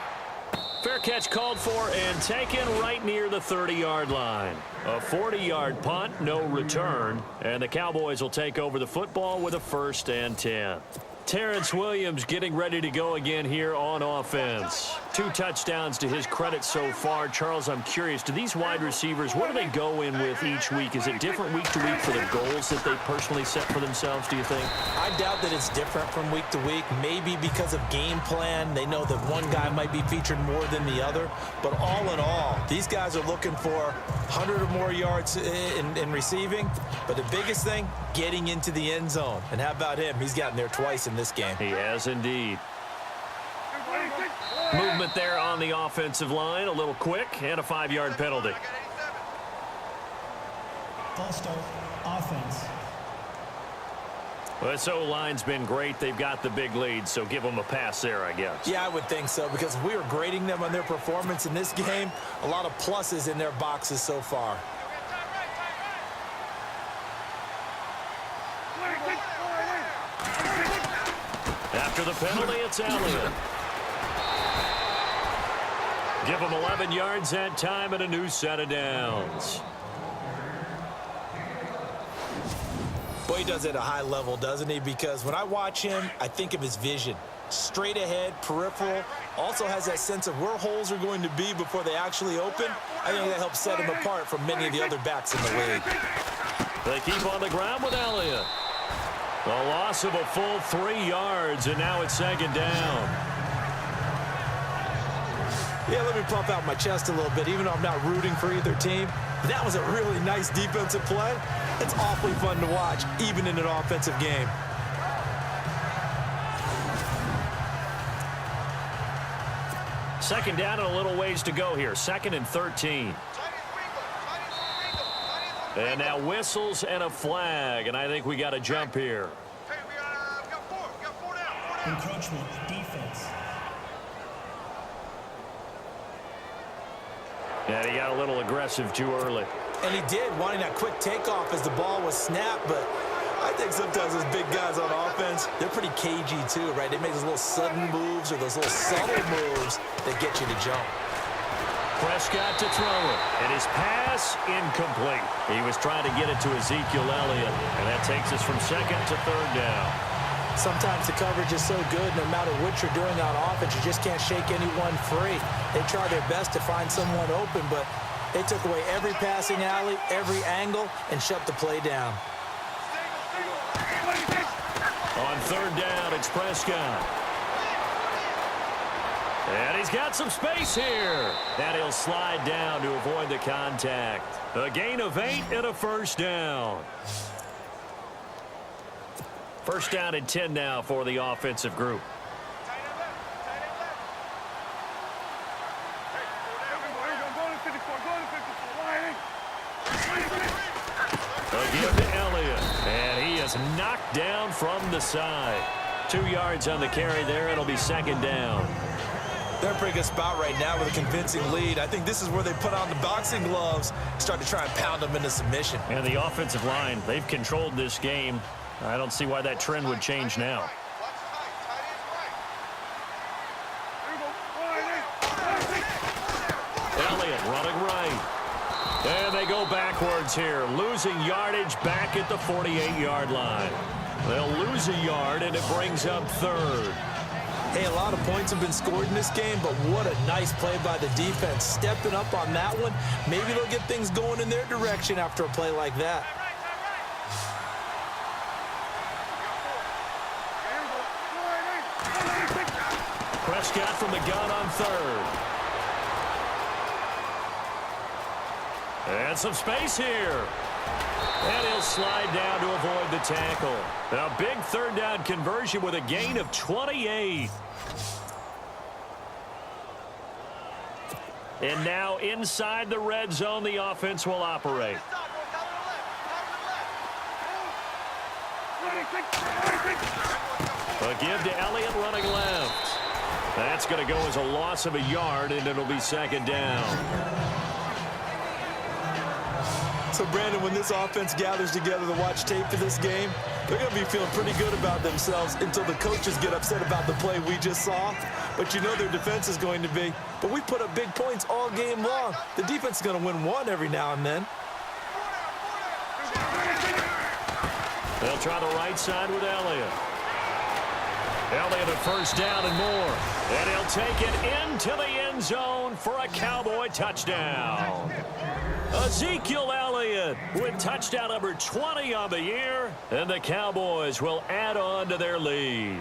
Fair catch called for and taken right near the 30-yard line. A 40-yard punt, no return, and the Cowboys will take over the football with a 1st and 10. Terrence Williams getting ready to go again here on offense. 2 touchdowns to his credit so far. Charles, I'm curious, do these wide receivers, what do they go in with each week? Is it different week to week for the goals that they personally set for themselves, do you think? I doubt that it's different from week to week. Maybe because of game plan. They know that one guy might be featured more than the other. But all in all, these guys are looking for 100 or more yards in receiving. But the biggest thing, getting into the end zone. And how about him? He's gotten there twice in this game. He has indeed. Movement there on the offensive line, a little quick, and a 5-yard penalty. False start, offense. Well, this O-line's been great. They've got the big lead, so give them a pass there, I guess. Yeah, I would think so, because we were grading them on their performance in this game. A lot of pluses in their boxes so far. After the penalty, it's Elliott. Give them 11 yards that time and a new set of downs. Boy, he does it at a high level, doesn't he? Because when I watch him, I think of his vision. Straight ahead, peripheral. Also has that sense of where holes are going to be before they actually open. I think that helps set him apart from many of the other backs in the league. They keep on the ground with Elliott. A loss of a full 3 yards, and now it's second down. Yeah, let me pump out my chest a little bit, even though I'm not rooting for either team. That was a really nice defensive play. It's awfully fun to watch, even in an offensive game. Second down and a little ways to go here. 2nd and 13. And now whistles and a flag, and I think we got a jump here. Encroachment, defense. And he got a little aggressive too early. And he did, wanting that quick takeoff as the ball was snapped, but I think sometimes those big guys on offense, they're pretty cagey too, right? They make those little sudden moves or those little subtle moves that get you to jump. Prescott to throw it, and his pass incomplete. He was trying to get it to Ezekiel Elliott, and that takes us from 2nd to 3rd down. Sometimes the coverage is so good, no matter what you're doing on offense, you just can't shake anyone free. They try their best to find someone open, but they took away every passing alley, every angle, and shut the play down. On 3rd down, it's Prescott. And he's got some space here. And he'll slide down to avoid the contact. A gain of 8 and a 1st down. 1st down and 10 now for the offensive group. A give to Elliott. And he is knocked down from the side. 2 yards on the carry there. It'll be 2nd down. They're in a pretty good spot right now with a convincing lead. I think this is where they put on the boxing gloves, start to try and pound them into submission. And the offensive line, they've controlled this game. I don't see why that trend would change now. Elliott running right. And they go backwards here, losing yardage back at the 48-yard line. They'll lose a yard, and it brings up 3rd. Hey, a lot of points have been scored in this game, but what a nice play by the defense. Stepping up on that one, maybe they'll get things going in their direction after a play like that. Prescott from the gun on 3rd. And some space here. And he'll slide down to avoid the tackle. A big 3rd down conversion with a gain of 28. And now inside the red zone, the offense will operate. A give to Elliott running left. That's going to go as a loss of a yard, and it'll be 2nd down. So, Brandon, when this offense gathers together to watch tape for this game, they're going to be feeling pretty good about themselves until the coaches get upset about the play we just saw. But you know their defense is going to be. But we put up big points all game long. The defense is going to win one every now and then. They'll try the right side with Elliott. Elliott at 1st down and more. And he'll take it into the end zone for a Cowboy touchdown. Ezekiel Elliott with touchdown number 20 on the year, and the Cowboys will add on to their lead.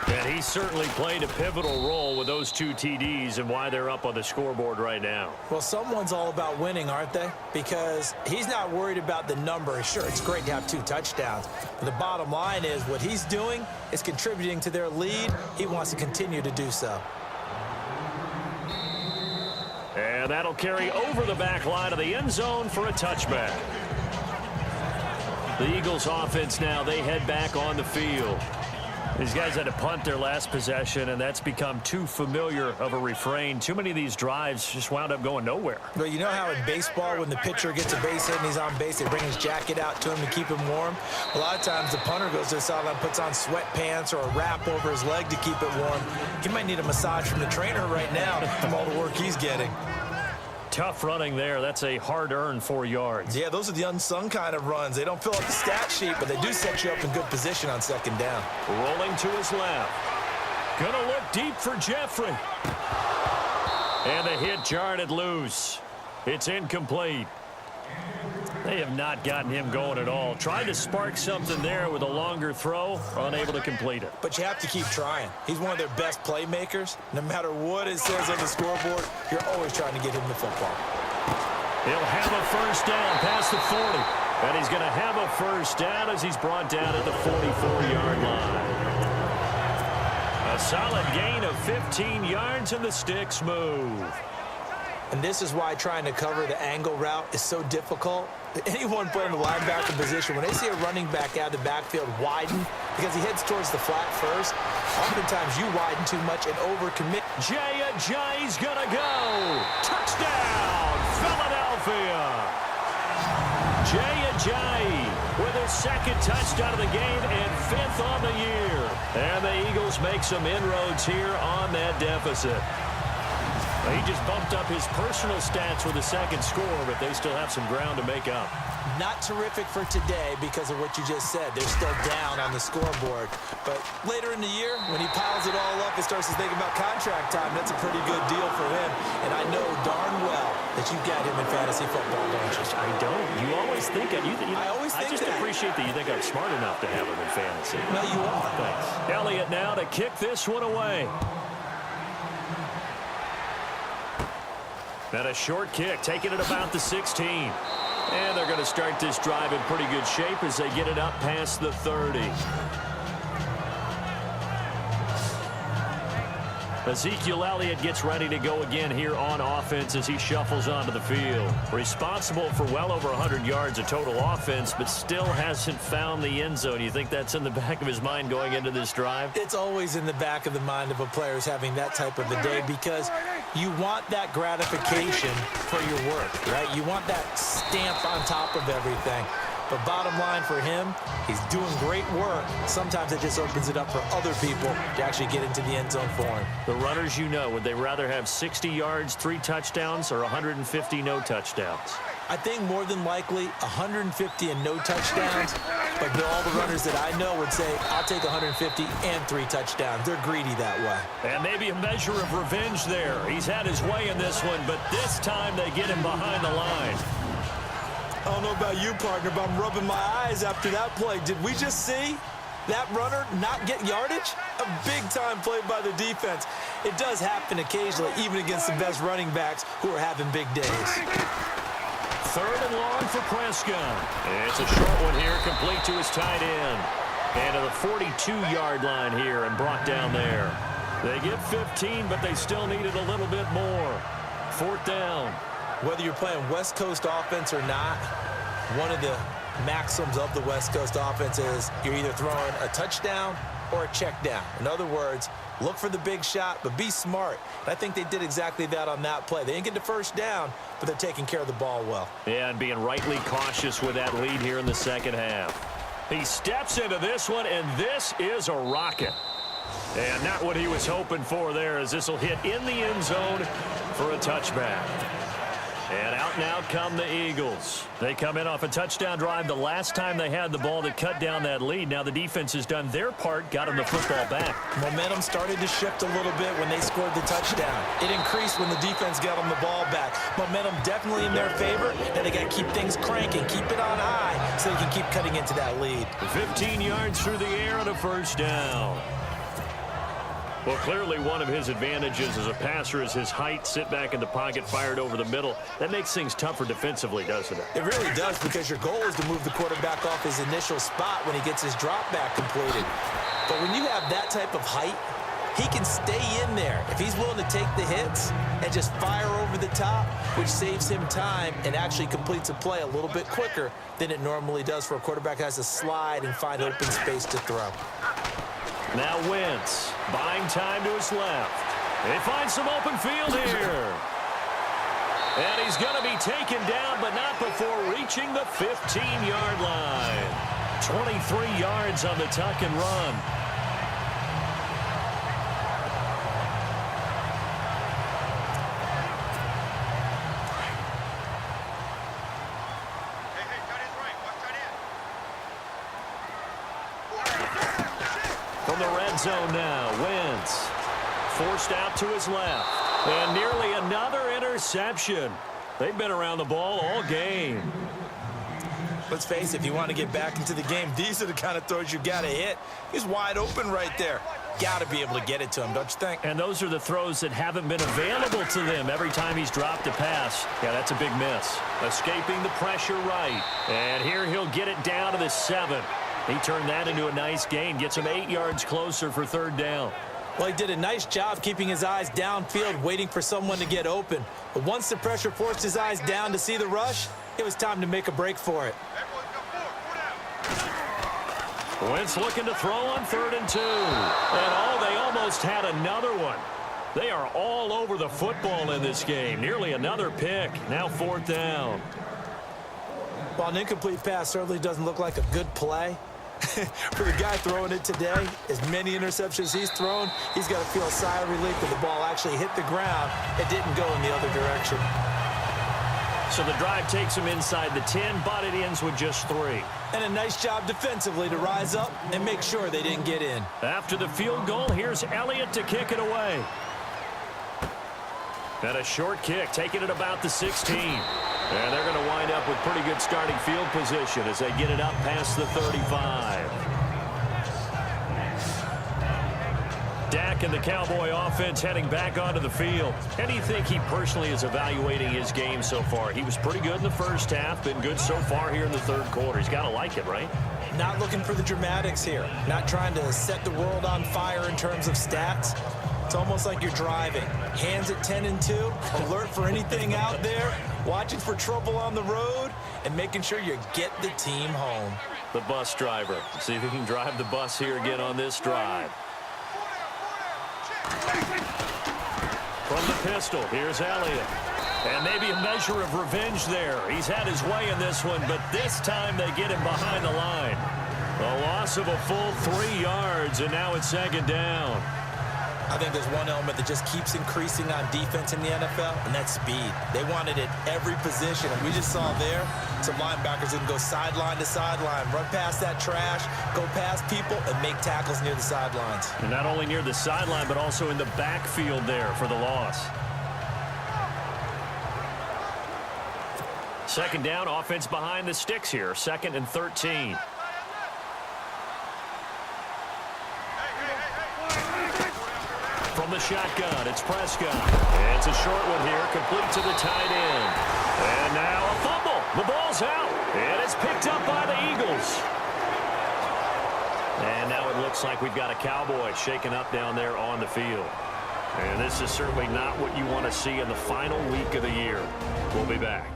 And he certainly played a pivotal role with those 2 TDs and why they're up on the scoreboard right now. Well, someone's all about winning, aren't they? Because he's not worried about the number. Sure, it's great to have 2 touchdowns. But the bottom line is what he's doing is contributing to their lead. He wants to continue to do so. And that'll carry over the back line of the end zone for a touchback. The Eagles offense now, they head back on the field. These guys had to punt their last possession, and that's become too familiar of a refrain. Too many of these drives just wound up going nowhere. But you know how in baseball, when the pitcher gets a base hit and he's on base, they bring his jacket out to him to keep him warm? A lot of times the punter goes to the sideline, puts on sweatpants or a wrap over his leg to keep it warm. He might need a massage from the trainer right now from all the work he's getting. Tough running there. That's a hard-earned 4 yards. Yeah, those are the unsung kind of runs. They don't fill up the stat sheet, but they do set you up in good position on second down. Rolling to his left. Gonna look deep for Jeffrey. And the hit jarred it loose. It's incomplete. They have not gotten him going at all. Tried to spark something there with a longer throw, unable to complete it. But you have to keep trying. He's one of their best playmakers. No matter what it says on the scoreboard, you're always trying to get him the football. He'll have a first down past the 40. And he's going to have a first down as he's brought down at the 44-yard line. A solid gain of 15 yards, and the sticks move. And this is why trying to cover the angle route is so difficult. Anyone playing the linebacker position, when they see a running back out of the backfield widen because he heads towards the flat first, oftentimes you widen too much and overcommit. Jay's going to go. Touchdown, Philadelphia. Jay with his second touchdown of the game and 5th on the year. And the Eagles make some inroads here on that deficit. He just bumped up his personal stats with a second score, but they still have some ground to make up. Not terrific for today because of what you just said. They're still down on the scoreboard. But later in the year, when he piles it all up and starts to think about contract time, that's a pretty good deal for him. And I know darn well that you've got him in fantasy football, don't you? I don't. You always think it. I just appreciate that you think I'm smart enough to have him in fantasy. No, you are. Thanks. Elliott now to kick this one away. And a short kick, taking it about the 16. And they're going to start this drive in pretty good shape as they get it up past the 30. Ezekiel Elliott gets ready to go again here on offense as he shuffles onto the field. Responsible for well over 100 yards of total offense, but still hasn't found the end zone. You think that's in the back of his mind going into this drive? It's always in the back of the mind of a player who's having that type of a day because you want that gratification for your work, right? You want that stamp on top of everything. But bottom line for him, he's doing great work. Sometimes it just opens it up for other people to actually get into the end zone for him. The runners, you know, would they rather have 60 yards, 3 touchdowns, or 150 no touchdowns? I think more than likely 150 and no touchdowns. But all the runners that I know would say, I'll take 150 and 3 touchdowns. They're greedy that way. And maybe a measure of revenge there. He's had his way in this one, but this time they get him behind the line. I don't know about you, partner, but I'm rubbing my eyes after that play. Did we just see that runner not get yardage? A big-time play by the defense. It does happen occasionally, even against the best running backs who are having big days. 3rd and long for Prescott. It's a short one here, complete to his tight end. And to the 42-yard line here and brought down there. They get 15, but they still needed a little bit more. 4th down. Whether you're playing West Coast offense or not, one of the maxims of the West Coast offense is you're either throwing a touchdown or a check down. In other words, look for the big shot, but be smart. And I think they did exactly that on that play. They didn't get the first down, but they're taking care of the ball well. Yeah, and being rightly cautious with that lead here in the second half. He steps into this one, and this is a rocket. And not what he was hoping for there, as this will hit in the end zone for a touchback. And out now come the Eagles. They come in off a touchdown drive the last time they had the ball to cut down that lead. Now the defense has done their part, got them the football back. Momentum started to shift a little bit when they scored the touchdown. It increased when the defense got them the ball back. Momentum definitely in their favor. Now they got to keep things cranking, keep it on high so they can keep cutting into that lead. 15 yards through the air and a first down. Well, clearly one of his advantages as a passer is his height, sit back in the pocket, fired over the middle. That makes things tougher defensively, doesn't it? It really does, because your goal is to move the quarterback off his initial spot when he gets his drop back completed. But when you have that type of height, He can stay in there if he's willing to take the hits and just fire over the top, which saves him time and actually completes a play a little bit quicker than it normally does for a quarterback who has to slide and find open space to throw. Now Wentz buying time to his left. They find some open field here. And he's going to be taken down, but not before reaching the 15-yard line. 23 yards on the tuck and run. From the red zone now, Wentz forced out to his left. And nearly another interception. They've been around the ball all game. Let's face it, if you want to get back into the game, these are the kind of throws you got to hit. He's wide open right there. Got to be able to get it to him, don't you think? And those are the throws that haven't been available to them every time he's dropped a pass. Yeah, that's a big miss. Escaping the pressure right. And here he'll get it down to the 7. He turned that into a nice gain. Gets him 8 yards closer for third down. Well, he did a nice job keeping his eyes downfield, waiting for someone to get open. But once the pressure forced his eyes down to see the rush, it was time to make a break for it. Wentz looking to throw on 3rd and 2. And they almost had another one. They are all over the football in this game. Nearly another pick. Now 4th down. While an incomplete pass certainly doesn't look like a good play, for the guy throwing it today, as many interceptions he's thrown, he's got to feel a sigh of relief that the ball actually hit the ground. It didn't go in the other direction. So the drive takes him inside the 10, but it ends with just 3. And a nice job defensively to rise up and make sure they didn't get in. After the field goal, here's Elliott to kick it away. And a short kick, taking it about the 16. And they're going to wind up with pretty good starting field position as they get it up past the 35. Dak and the Cowboy offense heading back onto the field. How do you think he personally is evaluating his game so far? He was pretty good in the first half, been good so far here in the third quarter. He's got to like it, right? Not looking for the dramatics here. Not trying to set the world on fire in terms of stats. It's almost like you're driving. Hands at 10 and 2, alert for anything out there, watching for trouble on the road, and making sure you get the team home. The bus driver. See if he can drive the bus here again on this drive. From the pistol, here's Elliott. And maybe a measure of revenge there. He's had his way in this one, but this time they get him behind the line. A loss of a full 3 yards, and now it's 2nd down. I think there's one element that just keeps increasing on defense in the NFL, and that's speed. They want it at every position, and we just saw there some linebackers that can go sideline to sideline, run past that trash, go past people, and make tackles near the sidelines. And not only near the sideline, but also in the backfield there for the loss. 2nd down, offense behind the sticks here, 2nd and 13. From the shotgun, it's Prescott. It's a short one here, complete to the tight end. And now a fumble. The ball's out, and it's picked up by the Eagles. And now it looks like we've got a Cowboy shaken up down there on the field. And this is certainly not what you want to see in the final week of the year. We'll be back.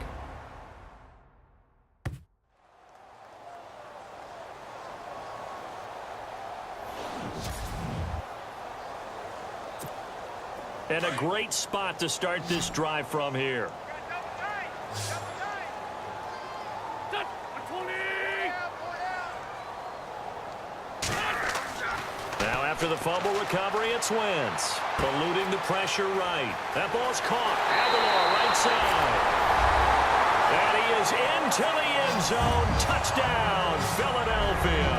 And a great spot to start this drive from here. Now after the fumble recovery, it's Wentz. Eluding the pressure right. That ball's caught. Aguilar right side. And he is into the end zone. Touchdown, Philadelphia.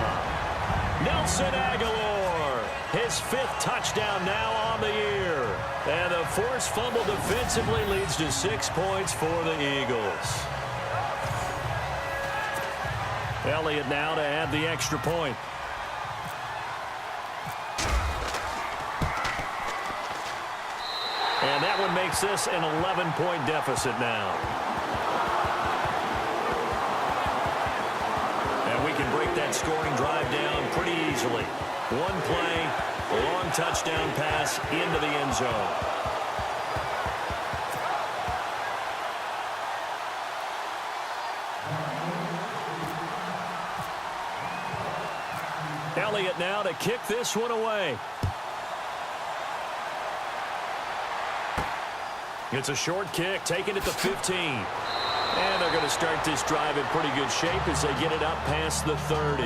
Nelson Aguilar. His 5th touchdown now on the year. And the forced fumble defensively leads to 6 points for the Eagles. Elliott now to add the extra point. And that one makes this an 11-point deficit now. And we can break shut that scoring drive down pretty easily. One play, a long touchdown pass into the end zone. Elliott now to kick this one away. It's a short kick, taken at the 15. And they're going to start this drive in pretty good shape as they get it up past the 30.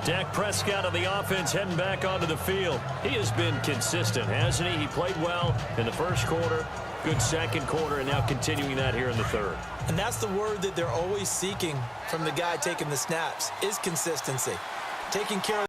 Dak Prescott of the offense heading back onto the field. He has been consistent, hasn't he? He played well in the first quarter, good second quarter, and now continuing that here in the third. And that's the word that they're always seeking from the guy taking the snaps, is consistency. Taking care of